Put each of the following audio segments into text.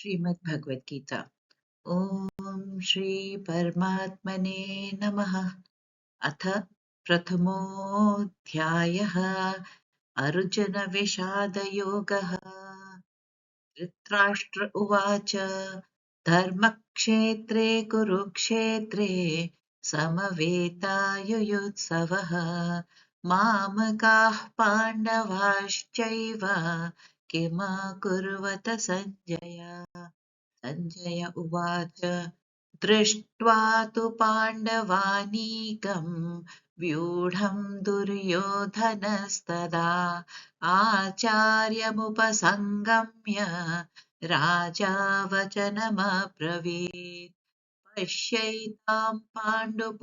श्रीमद्भगवद्गीता। ॐ श्री परमात्मने नमः। अथ प्रथमोऽध्यायः। अर्जुनविषादयोगः। धृतराष्ट्र उवाच धर्मक्षेत्रे कुरुक्षेत्रे समवेतायुयुत्सवः मामकाः पाण्डवाश्चैव किमकुर्वत सञ्जय। सञ्जय उवाच दृष्ट्वा तु पाण्डवानीकम् व्यूढम् दुर्योधनस्तदा आचार्यमुपसङ्गम्य राजा वचनमब्रवीत्। पश्यैतां पाण्डुपुत्राणाम्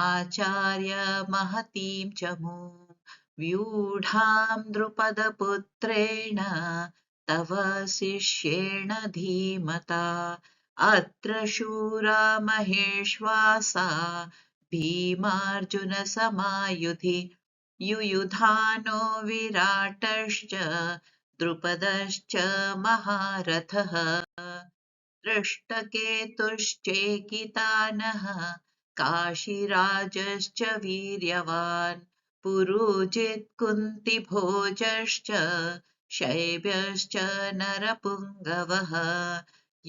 आचार्य महतीं च व्यूढां द्रुपदपुत्रेण तव शिष्येण धीमता। अत्र शूरा महेश्वासा भीमार्जुनसमायुधि युयुधानो विराटश्च द्रुपदश्च महारथः। दृष्टकेतुश्चेकितानः काशीराजश्च वीर्यवान् पुरुजित् कुन्तिभोजश्च शैब्यश्च नरपुङ्गवः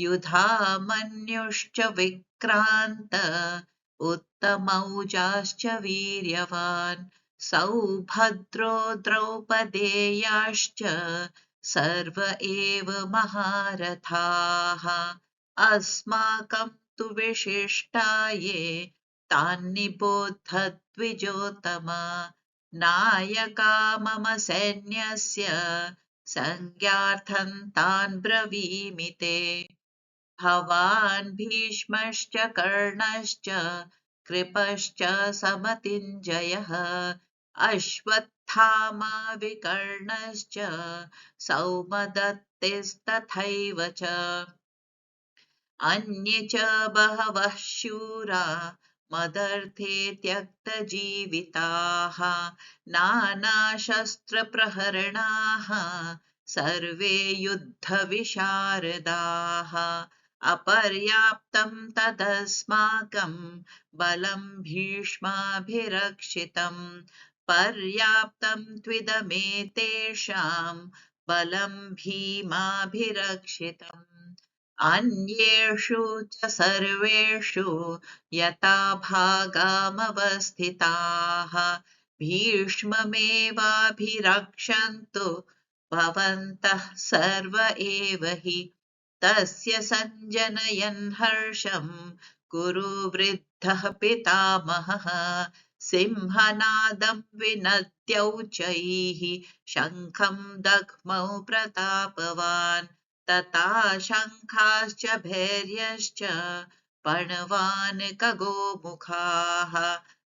युधामन्युश्च विक्रान्त उत्तमौजाश्च वीर्यवान् सौभद्रो द्रौपदेयाश्च सर्व एव महारथाः। अस्माकं तु विशिष्टाये तान्निबोध द्विजोत्तमा। नायका मम सैन्यस्य संज्ञार्थं तान् ब्रवीमि ते। भवान् भीष्मश्च कर्णश्च कृपश्च समतिञ्जयः अश्वत्थामा विकर्णश्च सौमदत्तिस्तथैव च अन्ये च बहवः शूरा मदर्थे त्यक्तजीविताः नानाशस्त्रप्रहरणाः सर्वे युद्धविशारदाः। अपर्याप्तं तदस्माकं बलं भीष्माभिरक्षितं पर्याप्तं त्विदमेतेषां बलं भीमाभिरक्षितम्। अन्येषु च सर्वेषु यथा भागामवस्थिताः भीष्ममेवाभिरक्षन्तु भवन्तः सर्व एव हि। तस्य सञ्जनयन् हर्षम् कुरु वृद्धः पितामहः सिंहनादं विनद्यौचैः शङ्खं दग्मौ प्रतापवान् तथा शङ्खाश्च भैर्यश्च पणवानकगोमुखाः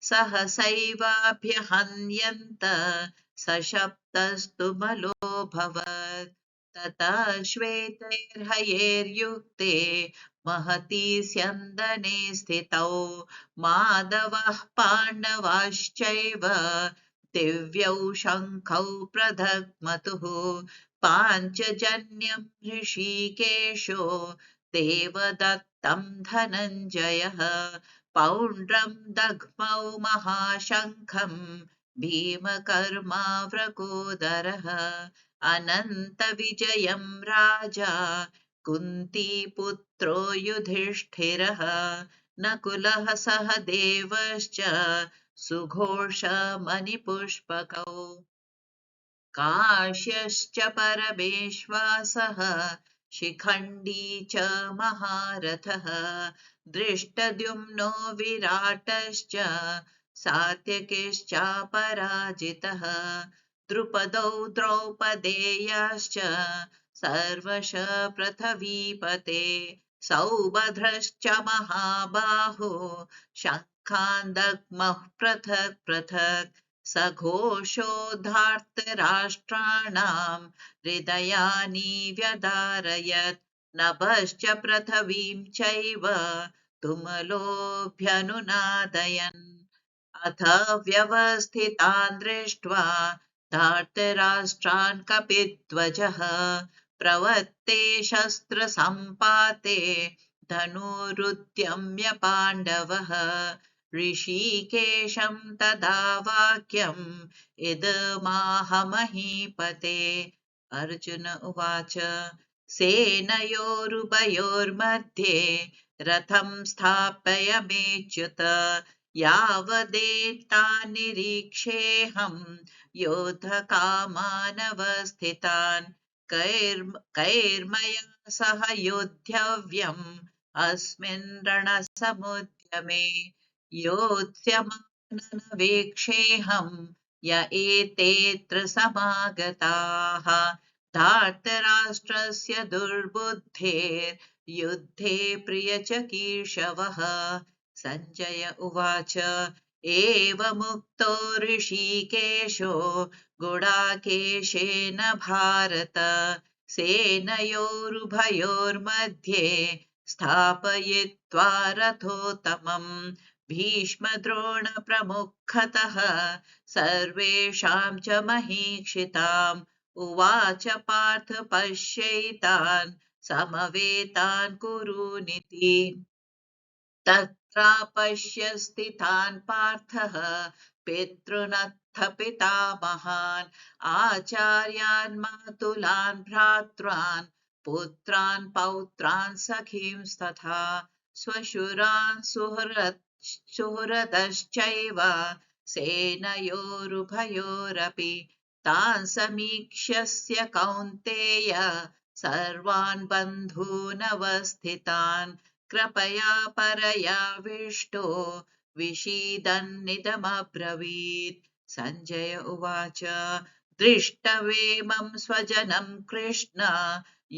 सहसैवाभ्यहन्यन्त सशब्दस्तु मलोऽभवत्। ततः श्वेतैर्हयैर्युक्ते महती स्यन्दने स्थितौ माधवः पाण्डवाश्चैव दिव्यौ शङ्खौ प्रधग्मतुः पाञ्चजन्यम् हृषीकेशो देवदत्तं धनञ्जयः पौण्ड्रम् दग्मौ महाशङ्खम् भीमकर्माव्रकोदरः अनन्तविजयम् राजा कुन्तीपुत्रो युधिष्ठिरः नकुलः सह देवश्च सुघोषमणिपुष्पकौ काश्यश्च परमेश्वासः शिखण्डी च महारथः दृष्टद्युम्नो विराटश्च सात्यकिश्चापराजितः द्रुपदौ द्रौपदेयाश्च सर्वश पृथ्वीपते सौभद्रश्च महाबाहो शङ्खान् दग्मः पृथक् पृथक् सघोषोद्धार्तराष्ट्राणां हृदयानि व्यदारयत् नभश्च पृथिवीं चैव तुमुलोऽभ्यनुनादयन् अथ व्यवस्थितान् दृष्ट्वा धार्तराष्ट्रान् कपिध्वजः प्रवत्ते शस्त्रसम्पाते धनुरुद्यम्य पाण्डवः ऋषिकेशं तदा वाक्यम् इदमाहमहीपते अर्जुन उवाच सेनयोरुभयोर्मध्ये रथं स्थापयमेच्युत यावदेतान्निरीक्षेऽहं योद्धकामानवस्थितान् कैर्मया सह योद्धव्यम् अस्मिन् रणसमुद्यमे योत्स्यमाननवेक्षेऽहं य एतेऽत्र समागताः धार्तराष्ट्रस्य दुर्बुद्धेर्युद्धे प्रियचिकीर्षवः सञ्जय उवाच एवमुक्तो ऋषिकेशो गुडाकेशेन भारत सेनयोरुभयोर्मध्ये स्थापयित्वा रथोत्तमम् भीष्मद्रोणप्रमुखतः सर्वेषां च महीक्षिताम् उवाच पार्थ पश्यैतान् समवेतान् कुरूनिति तत्रापश्य स्थितान् पार्थः पितॄनथ पितामहान् आचार्यान् मातुलान् भ्रातॄन् पुत्रान् पौत्रान् सखींस्तथा श्वशुरान् सुहृदश्चैव सेनयोरुभयोरपि तान् समीक्ष्य कौन्तेय सर्वान् बन्धूनवस्थितान् कृपया परयाविष्टो विषीदन्निदमब्रवीत् सञ्जय उवाच दृष्टवेमं स्वजनं कृष्ण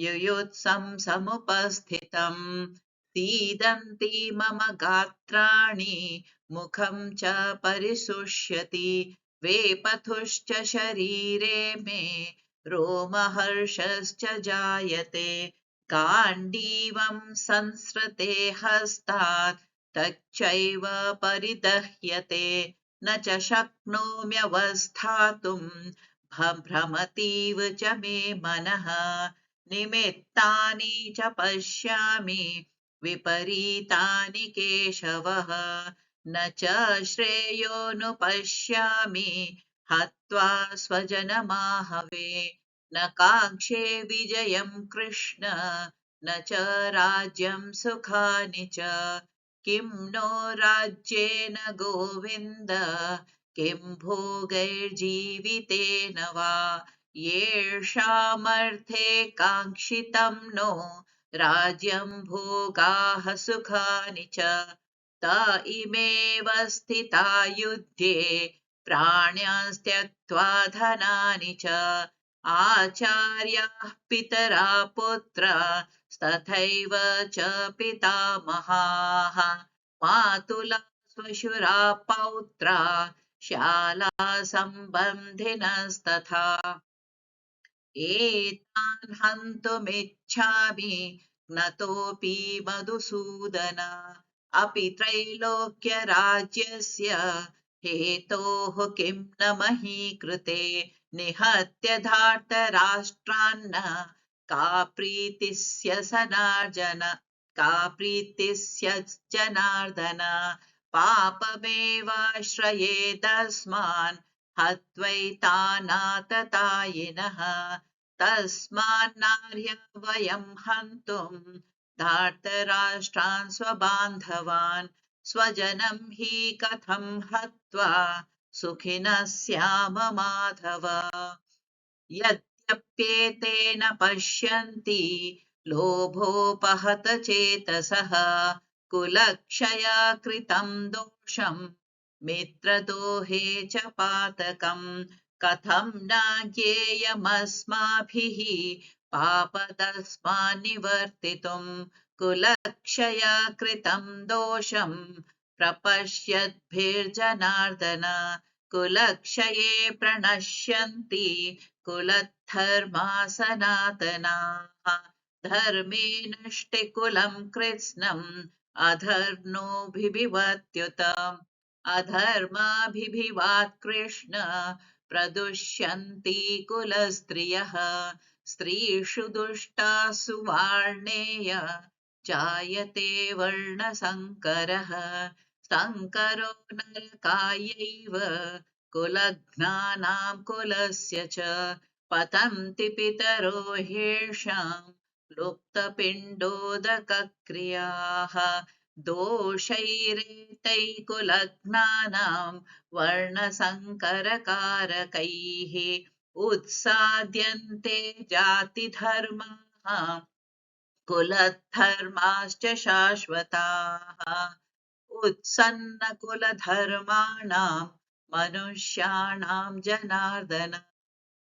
युयुत्सं समुपस्थितम् सीदन्ति मम गात्राणि मुखं च परिशुष्यति वेपथुश्च शरीरे मे रोमहर्षश्च जायते गाण्डीवं संसृते हस्तात् तच्चैव परिदह्यते न च शक्नोम्यवस्थातुं भ्रमतीव च मे मनः निमित्तानि च पश्यामि विपरीतानि केशवः न च श्रेयोनुपश्यामि हत्वा स्वजनमाहवे न काङ्क्षे विजयं कृष्ण न च राज्यं सुखानि च किं नो राज्येन गोविन्द किं भोगैर्जीवितेन वा येषामर्थे काङ्क्षितं नो राज्यं भोगाः सुखानि च त इमेव स्थिता युद्धे प्राण्यास्त्यक्त्वा धनानि च आचार्याः पितरा पुत्रा तथैव च पितामहाः मातुला श्वशुरा पौत्रा शाला सम्बन्धिनस्तथा एतान् हन्तुमिच्छामि ज्ञतोऽपि मधुसूदन अपि त्रैलोक्यराज्यस्य हेतोः किं न मही कृते निहत्य धार्तराष्ट्रान्न का प्रीतिस्य सनार्जन का प्रीतिस्य जनार्दन पापमेवाश्रयेदस्मान् हत्वैतानाततायिनः तस्मान्नार्य वयं हन्तुं धार्तराष्ट्रान् स्वबान्धवान् स्वजनं हि कथं हत्वा सुखिनः स्याम माधव यद्यप्येतेन पश्यन्ति लोभोपहत चेतसः कुलक्षया कृतं दोषम् मित्रदोहे च पातकम् कथं न ज्ञेयमस्माभिः पापदस्मान्निवर्तितुम् कुलक्षया कृतं दोषम् प्रपश्यद्भिर्जनार्दन कुलक्षये प्रणश्यन्ति कुलधर्मा सनातनाः धर्मे नष्टे कुलं कृत्स्नम् अधर्मोऽभिविवत्युत अधर्माभिभिवात् कृष्ण प्रदुष्यन्ति कुलस्त्रियः स्त्रीषु दुष्टासु वार्णेय जायते वर्णसङ्करः सङ्करो नरकायैव कुलघ्नानां कुलस्य च पतन्ति पितरो ह्येषां लुप्तपिण्डोदकक्रियाः दोषैरेतैकुलघ्नानां वर्णसङ्करकारकैः उत्साद्यन्ते जातिधर्माः कुलधर्माश्च शाश्वताः उत्सन्नकुलधर्माणां मनुष्याणां जनार्दन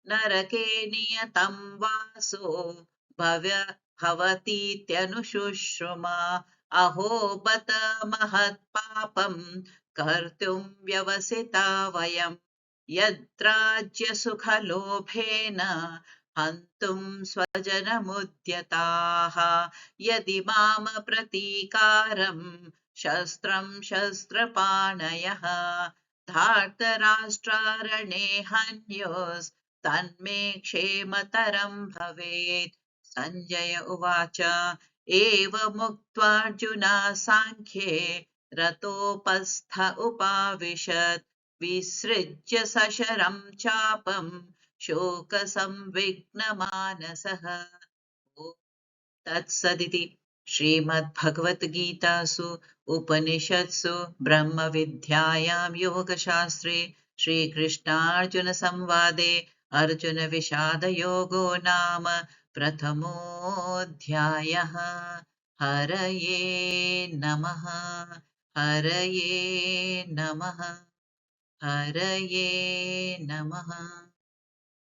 नरके नियतं वासो भवतीत्यनुशुश्रुमा अहो बत महत्पापं कर्तुं व्यवसिता वयम् यद्राज्यसुखलोभेन हन्तुं स्वजनमुद्यताः यदि माम प्रतीकारं शस्त्रं शस्त्रपाणयः धार्तराष्ट्रारणे हन्योस्तन्मे क्षेमतरं भवेत् सञ्जय उवाच एवमुक्त्वार्जुना साङ्ख्ये रतोपस्थ उपाविशत् विसृज्य सशरं चापं शोकसंविघ्नमानसः ॐ तत्सदिति श्रीमद्भगवद्गीतासु उपनिषत्सु ब्रह्मविद्यायां योगशास्त्रे श्रीकृष्णार्जुनसंवादे अर्जुनविषादयोगो नाम प्रथमोऽध्यायः। हरये नमः। हरये नमः। हरये नमः।